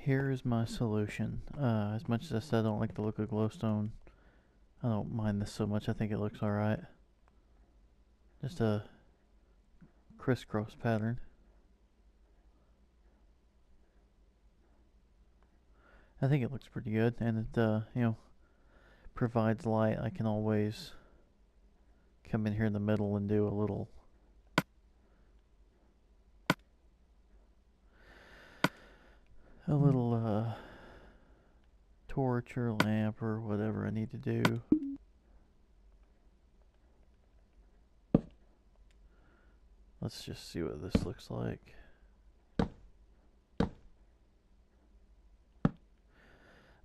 Here is my solution. As much as I said I don't like the look of glowstone, I don't mind this so much. I think it looks alright. Just a crisscross pattern. I think it looks pretty good, and it, provides light. I can always come in here in the middle and do a little torch or lamp or whatever I need to do. Let's just see what this looks like.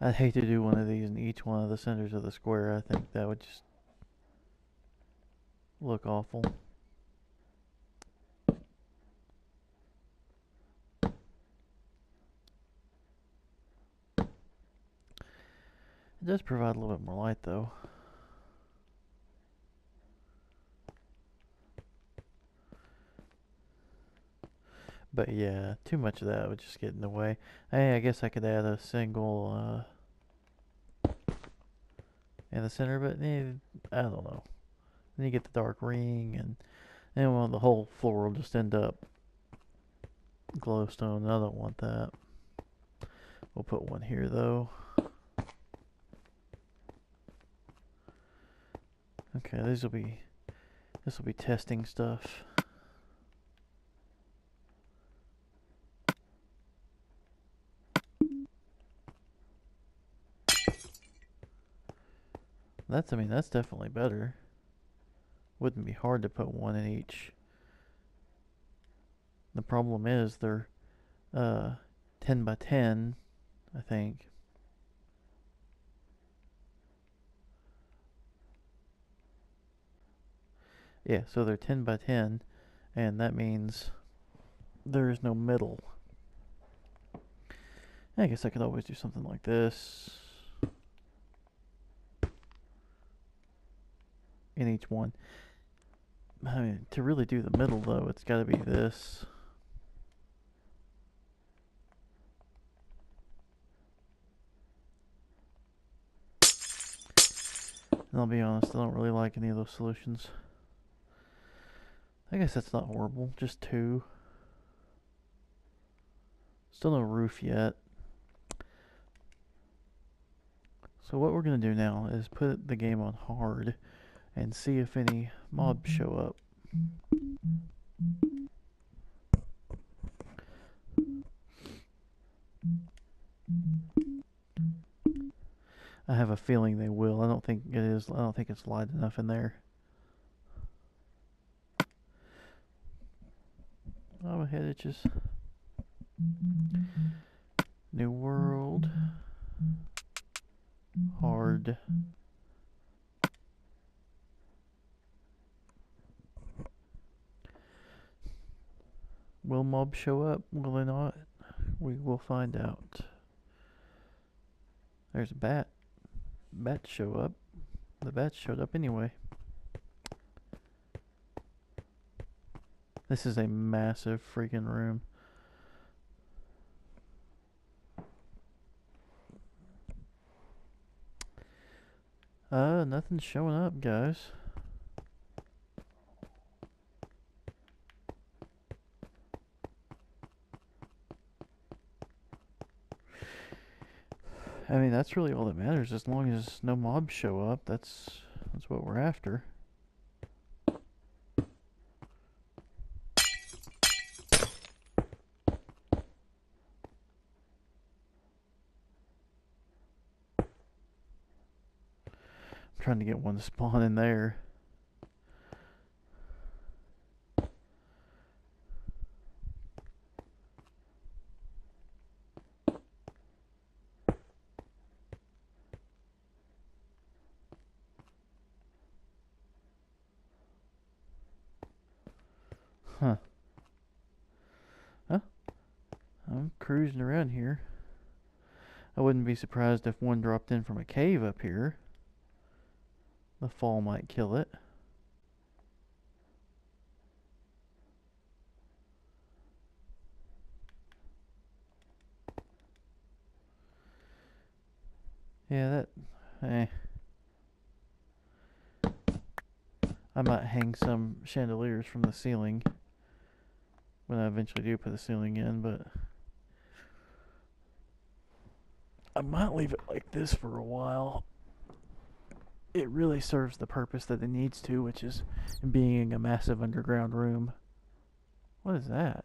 I'd hate to do one of these in each one of the centers of the square. I think that would just look awful. It does provide a little bit more light though. But yeah, too much of that would just get in the way. Hey, I guess I could add a single in the center, but I don't know. Then you get the dark ring, and then well, the whole floor will just end up glowstone. I don't want that. We'll put one here though. Okay, this will be testing stuff. That's definitely better. Wouldn't be hard to put one in each. The problem is they're 10 by 10, I think. Yeah, so they're 10 by 10, and that means there is no middle. I guess I could always do something like this in each one. I mean, to really do the middle though, it's got to be this. And I'll be honest, I don't really like any of those solutions. I guess that's not horrible, just two. Still no roof yet. So what we're going to do now is put the game on hard and see if any mobs show up. I have a feeling they will. I don't think it's light enough in there. Oh, my head itches. New world. Hard. Will mobs show up? Will they not? We will find out. There's a bat. Bats show up. The bats showed up anyway. This is a massive freaking room. Nothing's showing up, guys. I mean, that's really all that matters. As long as no mobs show up, that's what we're after. I'm trying to get one to spawn in there. Huh. Huh? I'm cruising around here. I wouldn't be surprised if one dropped in from a cave up here. The fall might kill it. Yeah, I might hang some chandeliers from the ceiling when I eventually do put the ceiling in, but I might leave it like this for a while. It really serves the purpose that it needs to, which is being a massive underground room. What is that?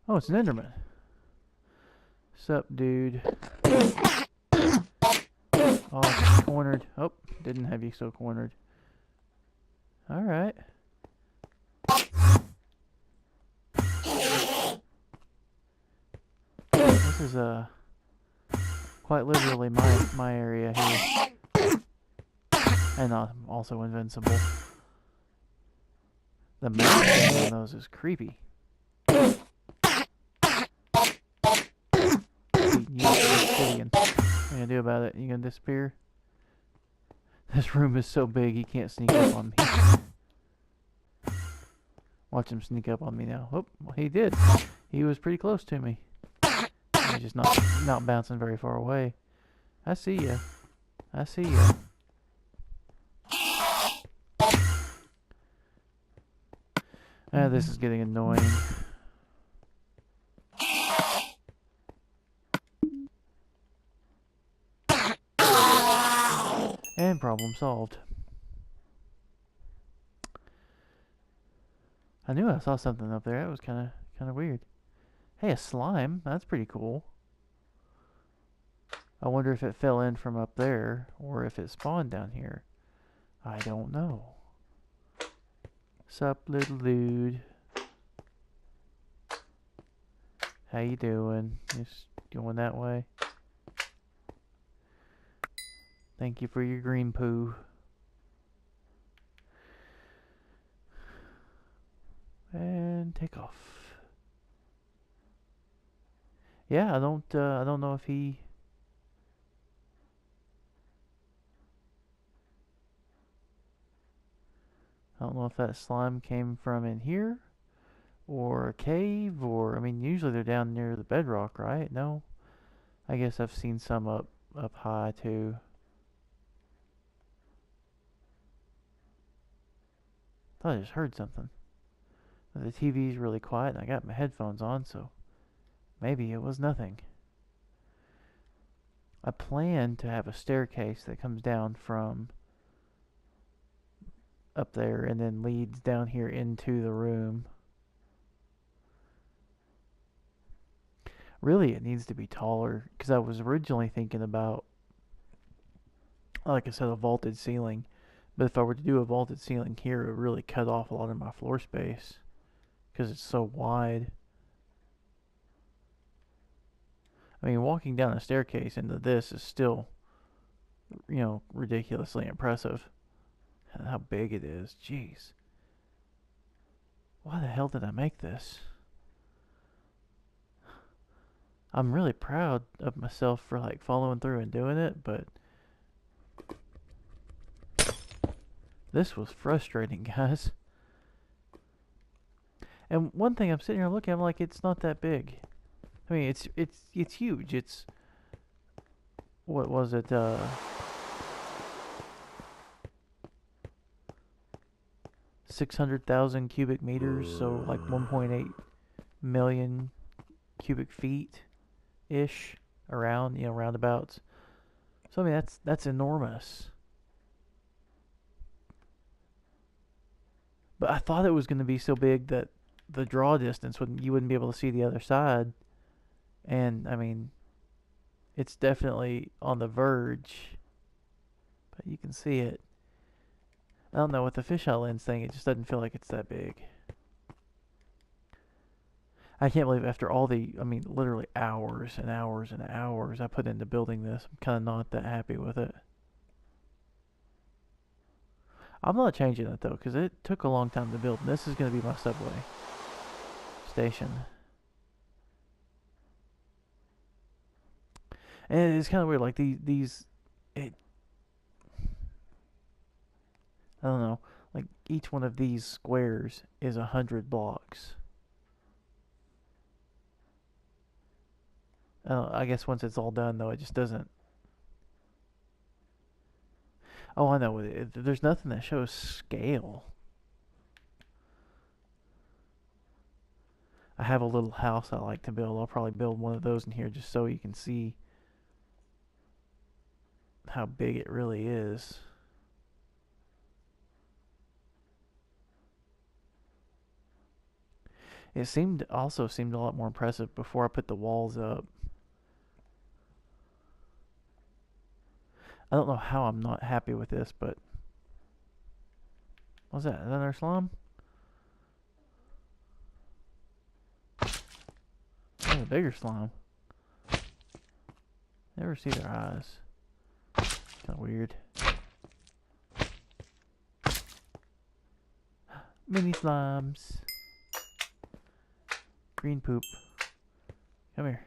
Oh, it's an Enderman. Sup, dude? Oh, cornered. Oh, didn't have you so cornered. Alright. This is quite literally my area here. And also invincible. The mouse on those is creepy. You obsidian. What are you gonna do about it? You gonna disappear? This room is so big he can't sneak up on me. Watch him sneak up on me now. Oh, he did. He was pretty close to me. He's just not bouncing very far away. I see ya. I see ya. This is getting annoying. And problem solved. I knew I saw something up there. That was kind of weird. Hey, a slime. That's pretty cool. I wonder if it fell in from up there or if it spawned down here. I don't know. Sup, little dude? How you doing? Just going that way? Thank you for your green poo. And take off. Yeah, I don't know if he... I don't know if that slime came from in here or a cave, or I mean, usually they're down near the bedrock, right? No, I guess I've seen some up high too. Thought I just heard something. The TV's really quiet, and I got my headphones on, so maybe it was nothing. I plan to have a staircase that comes down from up there and then leads down here into the room. Really, it needs to be taller, because I was originally thinking about, like I said, a vaulted ceiling. But if I were to do a vaulted ceiling here, it would really cut off a lot of my floor space, because it's so wide. I mean, walking down a staircase into this is still, ridiculously impressive. And how big it is. Jeez. Why the hell did I make this? I'm really proud of myself for like following through and doing it, but this was frustrating, guys. And one thing I'm sitting here looking, I'm like, it's not that big. I mean, it's huge. It's, what was it? 600,000 cubic meters, so like 1.8 million cubic feet ish, around, roundabouts. So I mean, that's enormous. But I thought it was going to be so big that the draw distance you wouldn't be able to see the other side. And I mean, it's definitely on the verge, but you can see it. I don't know, with the fisheye lens thing, it just doesn't feel like it's that big. I can't believe after all literally hours and hours and hours I put into building this, I'm kind of not that happy with it. I'm not changing it though, because it took a long time to build, and this is going to be my subway station. And it's kind of weird, like I don't know, like each one of these squares is 100 blocks. I guess once it's all done, though, it just doesn't. Oh, I know. There's nothing that shows scale. I have a little house I like to build. I'll probably build one of those in here just so you can see how big it really is. It also seemed a lot more impressive before I put the walls up. I don't know how I'm not happy with this, but what's that? Is that another slime? That's a bigger slime. Never see their eyes. Kind of weird. Mini slimes. Green poop. Come here.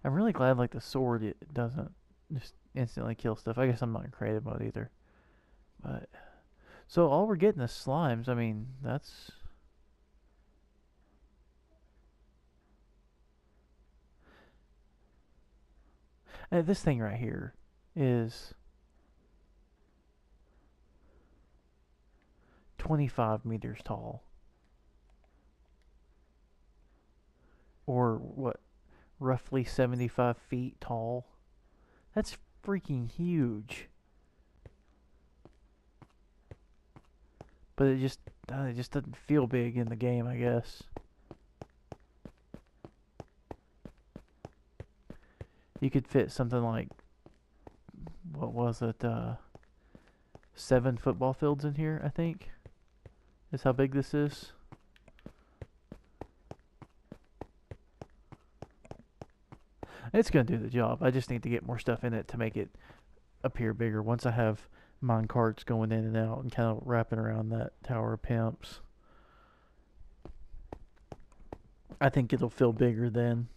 I'm really glad like the sword it doesn't just instantly kill stuff. I guess I'm not in creative mode either. But so all we're getting is slimes. I mean, that's this thing right here is 25 meters tall. Or what, roughly 75 feet tall. That's freaking huge. But it just doesn't feel big in the game, I guess. You could fit something like, what was it, 7 football fields in here, I think. Is how big this is. It's going to do the job. I just need to get more stuff in it to make it appear bigger. Once I have mine carts going in and out and kind of wrapping around that Tower of Pimps, I think it'll feel bigger then.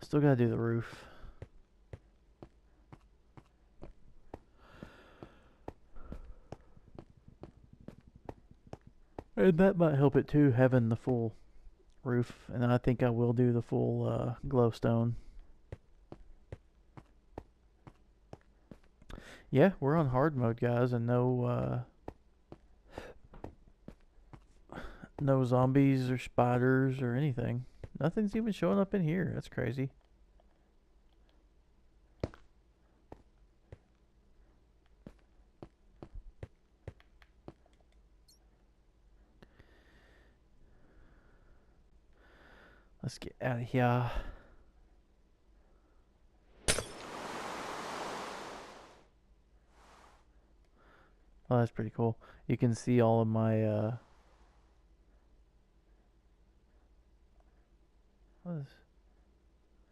Still got to do the roof. And that might help it too, having the full roof. And I think I will do the full glowstone. Yeah, we're on hard mode, guys, and no zombies or spiders or anything. Nothing's even showing up in here. That's crazy. Let's get out of here. Oh, that's pretty cool. You can see all of my what is?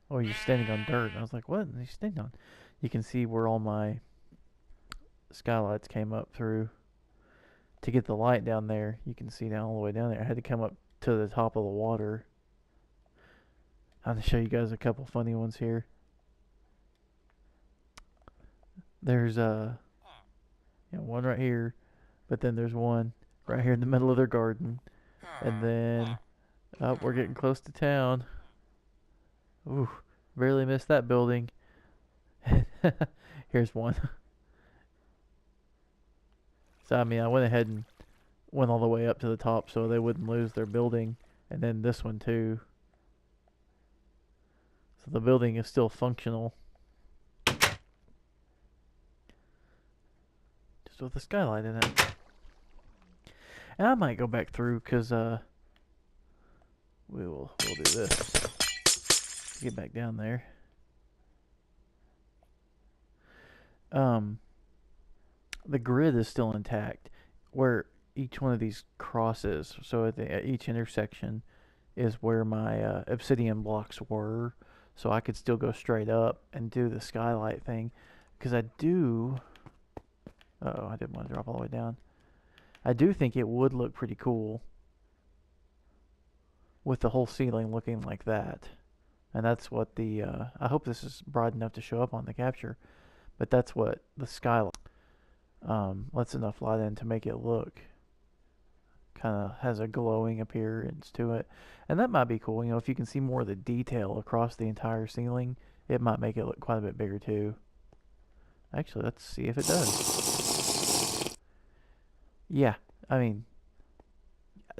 Oh, you're standing on dirt. I was like, what? Are you standing on? You can see where all my skylights came up through. To get the light down there, you can see down all the way down there. I had to come up to the top of the water. I'm going to show you guys a couple funny ones here. There's one right here, but then there's one right here in the middle of their garden, and then we're getting close to town. Ooh, barely missed that building. Here's one. So I mean, I went ahead and went all the way up to the top so they wouldn't lose their building, and then this one too. So the building is still functional. Just with a skylight in it. And I might go back through because we'll do this. Get back down there. The grid is still intact where each one of these crosses, so at each intersection is where my obsidian blocks were, so I could still go straight up and do the skylight thing, because I do, uh-oh, I didn't want to drop all the way down. I do think it would look pretty cool with the whole ceiling looking like that. And that's what the, I hope this is bright enough to show up on the capture, but that's what the skylight lets enough light in to make it look kind of has a glowing appearance to it. And that might be cool. You know, if you can see more of the detail across the entire ceiling, it might make it look quite a bit bigger too. Actually, let's see if it does. Yeah, I mean,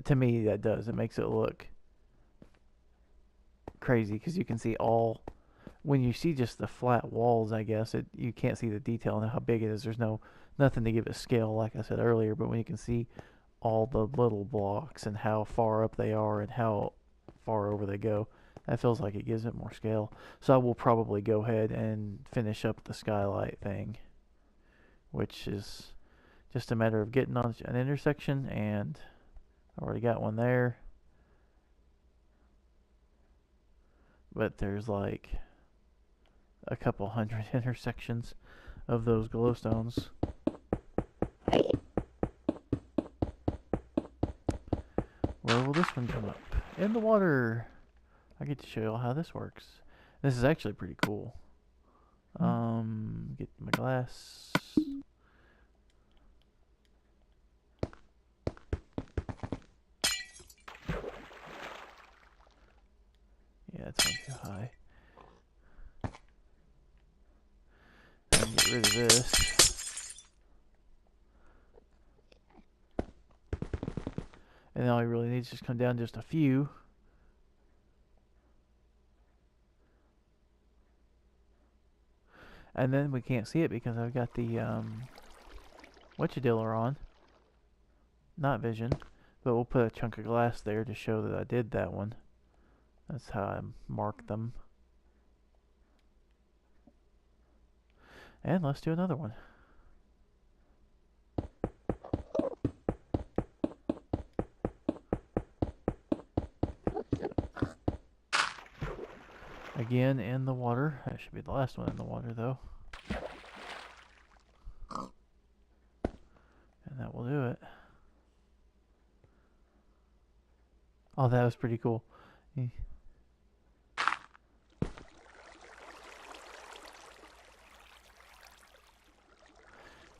to me that does. It makes it look crazy because you can see all. When you see just the flat walls, I guess you can't see the detail and how big it is. There's nothing to give it scale, like I said earlier. But when you can see all the little blocks and how far up they are and how far over they go, that feels like it gives it more scale. So I will probably go ahead and finish up the skylight thing, which is just a matter of getting on an intersection, and I already got one there. But there's like a couple hundred intersections of those glowstones. Where will this one come up? In the water. I get to show you all how this works. This is actually pretty cool. Get my glass. Yeah, it's one too high. And get rid of this. And then all you really need is just come down just a few. And then we can't see it because I've got the whatchamacallit on. Not vision. But we'll put a chunk of glass there to show that I did that one. That's how I mark them. And let's do another one. Again in the water. That should be the last one in the water though. And that will do it. Oh, that was pretty cool.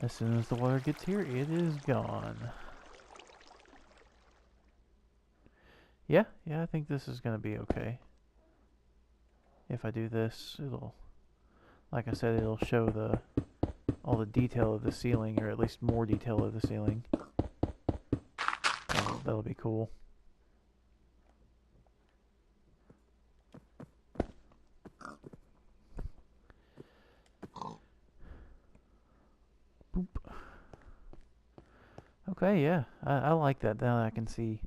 As soon as the water gets here, it is gone. Yeah, I think this is going to be okay. If I do this, it'll, like I said, it'll show all the detail of the ceiling, or at least more detail of the ceiling. That'll be cool. Boop. Okay, yeah, I like that. Now I can see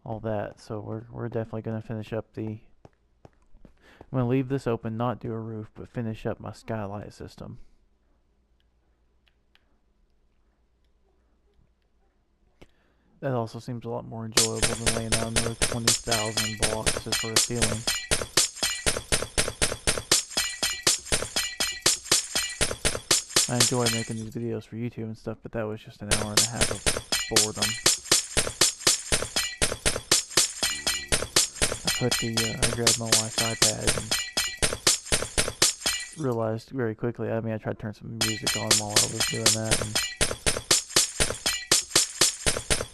all that. So we're definitely going to finish up the. I'm going to leave this open, not do a roof, but finish up my skylight system. That also seems a lot more enjoyable than laying out another 20,000 blocks just for a ceiling. I enjoy making these videos for YouTube and stuff, but that was just an hour and a half of boredom. I grabbed my wife's iPad and realized very quickly, I tried to turn some music on while I was doing that, and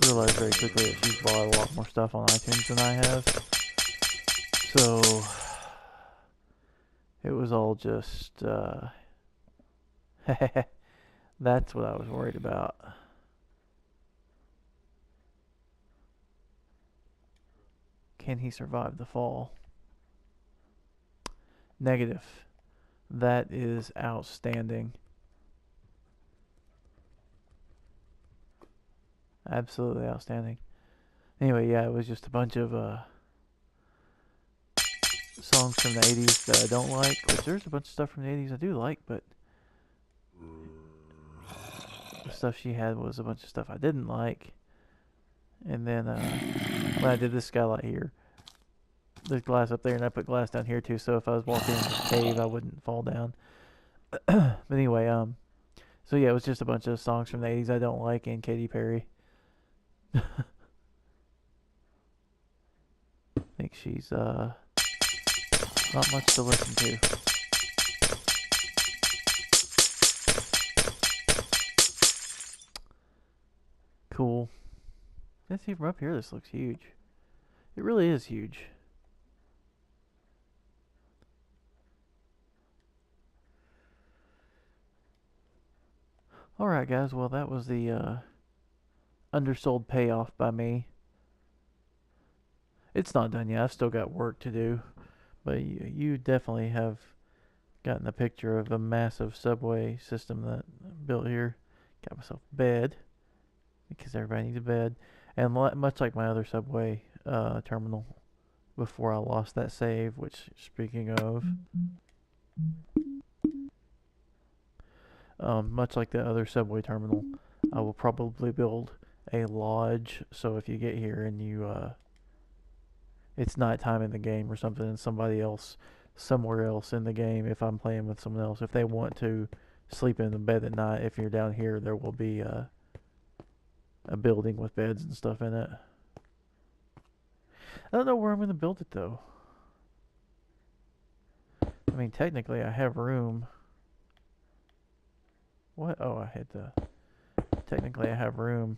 realized very quickly that she's bought a lot more stuff on iTunes than I have. So, it was all just, that's what I was worried about. Can he survive the fall? Negative. That is outstanding. Absolutely outstanding. Anyway, yeah, it was just a bunch of songs from the 80s that I don't like. Which there's a bunch of stuff from the 80s I do like, but the stuff she had was a bunch of stuff I didn't like. And then when I did this skylight here, there's glass up there, and I put glass down here too, so if I was walking in the cave, I wouldn't fall down. But anyway, so yeah, it was just a bunch of songs from the 80s I don't like, and Katy Perry. I think she's not much to listen to. Cool. Let's see from up here. This looks huge. It really is huge. Alright guys, well that was the undersold payoff by me. It's not done yet. I've still got work to do. But you definitely have gotten a picture of a massive subway system that I built here. Got myself a bed, because everybody needs a bed. And much like my other subway terminal before I lost that save, which, speaking of, much like the other subway terminal, I will probably build a lodge. So if you get here and it's nighttime in the game or something, and somebody else somewhere else in the game, if I'm playing with someone else, if they want to sleep in the bed at night, if you're down here, there will be a building with beds and stuff in it. I don't know where I'm going to build it though. I mean, technically I have room. What? Oh, I hit the... Technically I have room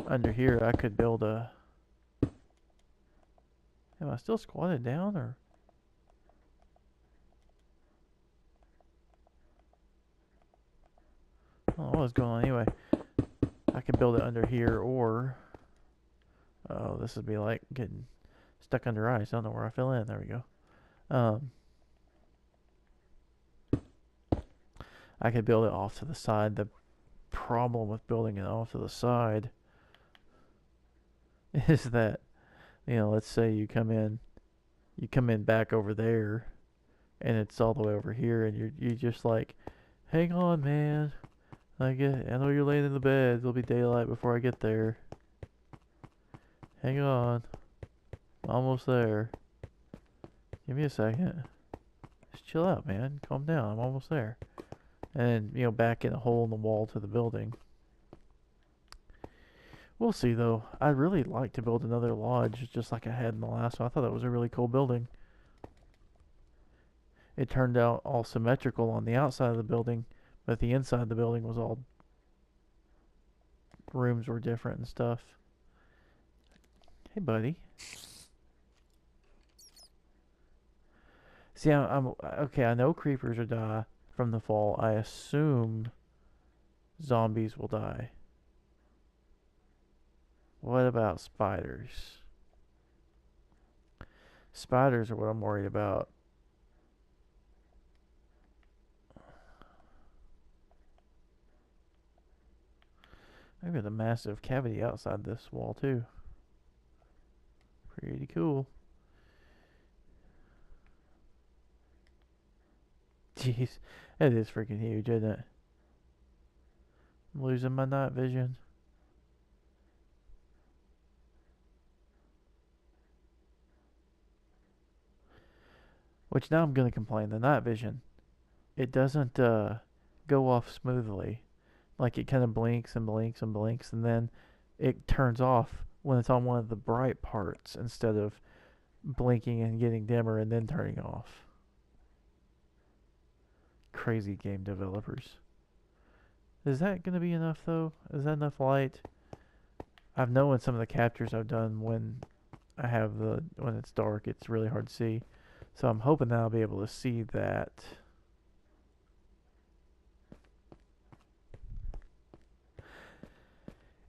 under here. I could build a... Am I still squatted down, or... I don't know what's going on anyway. I could build it under here, or... Oh, this would be like getting stuck under ice. I don't know where I fell in. There we go. I could build it off to the side. The problem with building it off to the side is that, you know, let's say you come in back over there, and it's all the way over here, and you just like, hang on, man. I know you're laying in the bed. It'll be daylight before I get there. Hang on. Almost there. Give me a second. Just chill out, man. Calm down. I'm almost there. And, you know, back in a hole in the wall to the building. We'll see, though. I'd really like to build another lodge, just like I had in the last one. I thought that was a really cool building. It turned out all symmetrical on the outside of the building, but the inside of the building was all... rooms were different and stuff. Hey, buddy. See, I'm okay. I know creepers will die from the fall. I assume zombies will die. What about spiders? Spiders are what I'm worried about. Maybe the massive cavity outside this wall too. Pretty cool. Jeez, that is freaking huge, isn't it? I'm losing my night vision. Which now I'm gonna complain. The night vision, it doesn't go off smoothly. Like it kind of blinks and blinks and blinks, and then it turns off when it's on one of the bright parts instead of blinking and getting dimmer and then turning off. Crazy game developers. Is that going to be enough though? Is that enough light? I've known in some of the captures I've done when when it's dark, it's really hard to see. So I'm hoping that I'll be able to see that.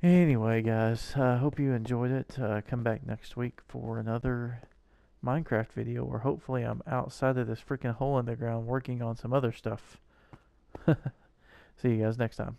Anyway, guys, I hope you enjoyed it. Come back next week for another Minecraft video, where hopefully I'm outside of this freaking hole in the ground working on some other stuff. See you guys next time.